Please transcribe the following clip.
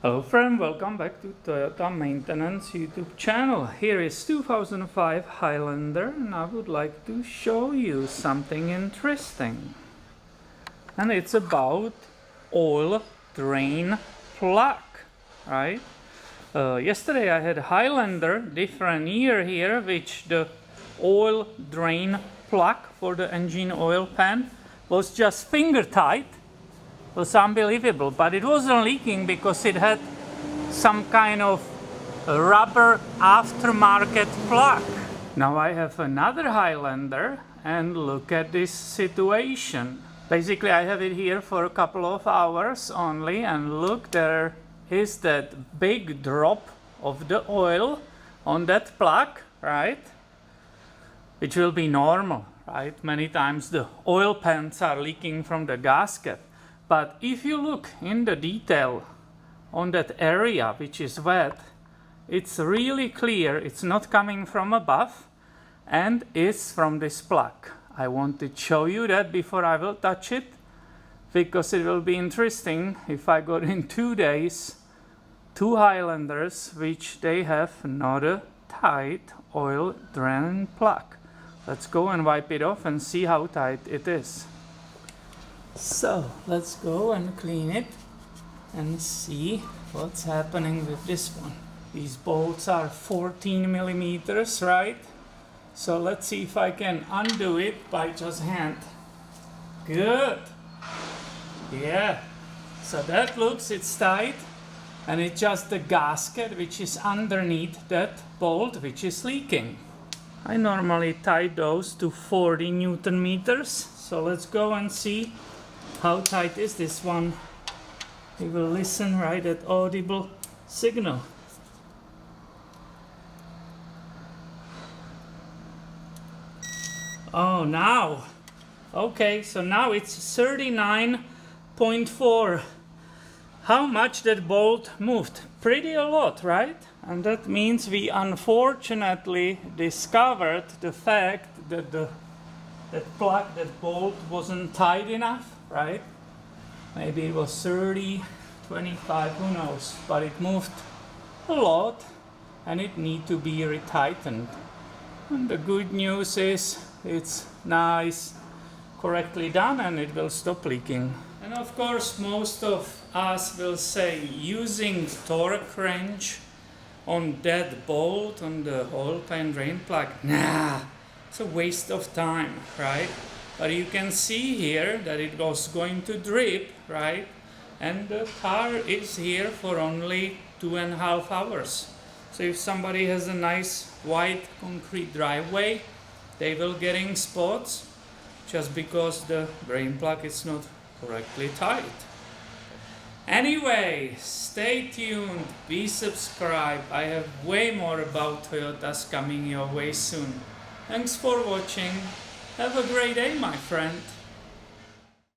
Hello friend, welcome back to Toyota Maintenance YouTube channel. Here is 2005 Highlander and I would like to show you something interesting. And it's about oil drain plug, right? Yesterday I had Highlander, different year here, which the oil drain plug for the engine oil pan was just finger tight. It was unbelievable, but it wasn't leaking because it had some kind of rubber aftermarket plug. Now I have another Highlander and look at this situation. Basically I have it here for a couple of hours only, and look, there is that big drop of the oil on that plug, right? Which will be normal, right? Many times the oil pans are leaking from the gasket. But if you look in the detail on that area which is wet, it's really clear it's not coming from above and is from this plug. I want to show you that before I will touch it, because it will be interesting if I got in 2 days 2 Highlanders which they have not a tight oil drain plug. Let's go and wipe it off and see how tight it is. So let's go and clean it and see what's happening with this one. These bolts are 14 millimeters, right? So let's see if I can undo it by just hand. Good. Yeah. So that looks, it's tight, and it's just the gasket which is underneath that bolt which is leaking. I normally tie those to 40 Newton meters. So let's go and see how tight is this one. We will listen, right, at audible signal. Oh, now. Okay, so now it's 39.4. How much that bolt moved? Pretty a lot, right? And that means we unfortunately discovered the fact that that plug, that bolt wasn't tight enough, right? Maybe it was 30, 25, who knows, but it moved a lot and it needs to be retightened. And the good news is it's nice, correctly done, and it will stop leaking. And of course most of us will say using torque wrench on that bolt on the oil pan drain plug, nah, it's a waste of time, right? But you can see here that it was going to drip, right? And the car is here for only 2.5 hours. So if somebody has a nice white concrete driveway, they will getting spots just because the drain plug is not correctly tight. Anyway, stay tuned, be subscribed. I have way more about Toyotas coming your way soon. Thanks for watching. Have a great day, my friend.